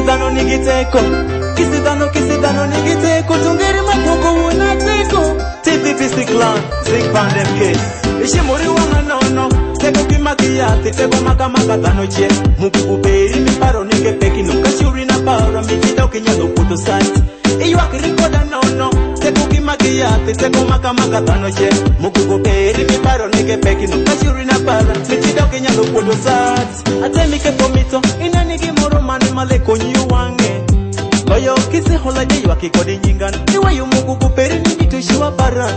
Kisidano nigiteko, kisidano nigiteko. Tungeri mapuko unateko. TPPC clan, Zig Pandem case. Ishimuri wanga nono, teko kimakiyate, teko makamaka tano che. Mukuberi mi paro nige pekino, kashuri na para mikida ukinyalo puto site. Iyo akirikoda nono, teko kimakiyate, teko makamaka tano che. Mukuberi mi paro nige pekino, kashuri na para mikida ukinyalo puto site. Atemi ke pomito, inani gimoro mani male konyi wange. Loyo kisi hola de yuaki kodi nyingana. Iwa yu mukuberi nigitushi wa baran.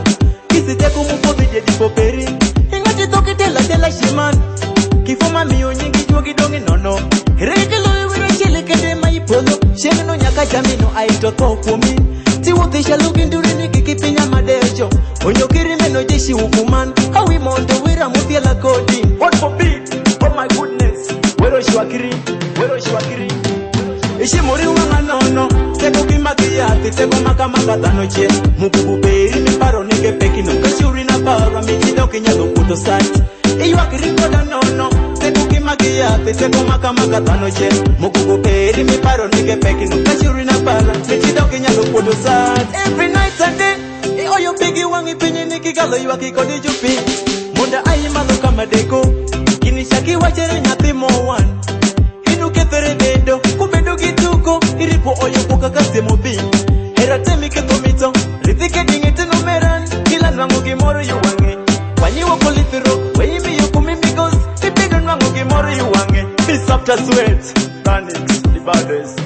Kisi teko mupodi je dipoperi. Ingati toki tela shiman. Kifuma miyo nyingi juogi dongi nono. Reke loyo wira shili kede maipolo. Shemi no nyaka jamino aito tokumi. Tiwote shalugi nduri niki kipinya madejo. Onyokiri meno jeshi ukuman. Hawi monte wira mutia la kodi. What for beat? Oh my goodness. Wero shwakiri. Ishimuri wanga nono, teko kimakiyate, teko makamaka tano che. Mukuberi mi paro nige pekino, kashuri na para mikida ukinyalo puto site. Iyo akirikoda nono, teko kimakiyate, teko makamaka tano che. Mukuberi mi paro nige pekino, kashuri na para mikida ukinyalo puto site. Every night and day, oyo bigi wangi pinyi nikigalo yu akikodi jupi. Munda ayi malo kama deko, kinishaki wachere nyati mo one. Inuke ferebedo, kubedo gituko, iripo oyo kuka kasi mobi. Eratemi ke komito, rizike dingete no meran, kila nwangu gimoro yuwange. Wanyiwa polifiro, weyimi yuku mimigos, ipido nwangu gimoro yuwange. Peace after sweat, Thanix, the baddest.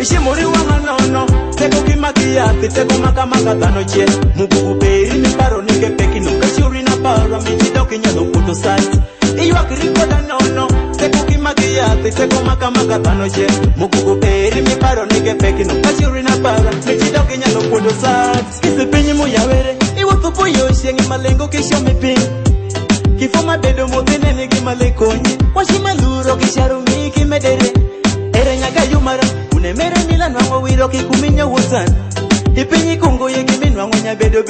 Ishimuri wanga nono, teko kimakiyate, teko makamaka tano che. Mukuberi mi paro nige pekino, kashuri na para, mikida ukinyalo puto site. Iyo akirikoda nono, teko kimakiyate, teko makamaka tano che. Mukuberi mi paro nige pekino, kashuri na para, mikida ukinyalo puto site. Kisi pinyi muyawere, iwo tupo yoshi ngi malengo kisho mipin. Kifuma bedo motene nigi malekonyi, washima luro kisharumi kimedere. Ere nyaga yumara, unemere nila nwango wiro kikuminya wosan. Ipinyi kungo ye gimi nwango nya bedo.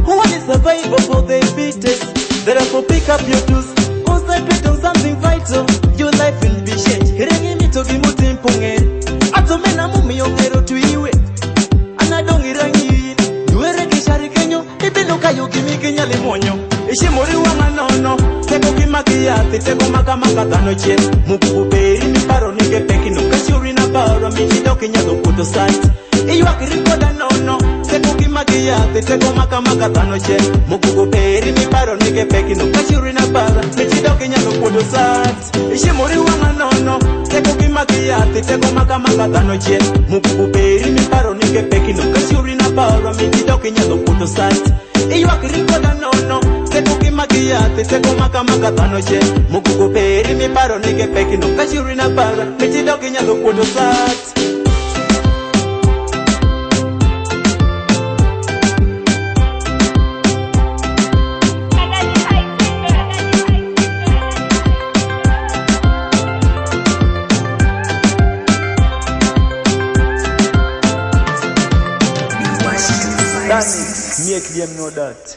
Who want to survive for the beaters? Therefore pick up your tools, concentrate on something vital. Your life will be changed. Hirengi mitogi mutimpungere. Atomena mumi yongero tuiwe. Anadongi rangi. Nuere kishari kenyo. Ibino kayo kimi kenya limonyo. Ishimuri wanga nono, teko kimakiyate, teko makamaka tano che. Mukuberi mi paro nige pekino, kashuri na para mikida ukinyalo puto site. Iyo akirikoda nono, teko kimakiyate, teko makamaka tano che. Mukuberi mi paro nige pekino, kashuri na para mikida ukinyalo puto site. Ishimuri wanga nono, teko kimakiyate, teko makamaka tano che. Mukuberi mi paro nige pekino, kashuri na para mikida ukinyalo puto site. Iyo akirikoda nono, teko kimakiyate, teko makamaka tano che. Mukuberi mi paro nige pekino, kashuri na para mikida ukinyalo puto site. Thanix, make them know that.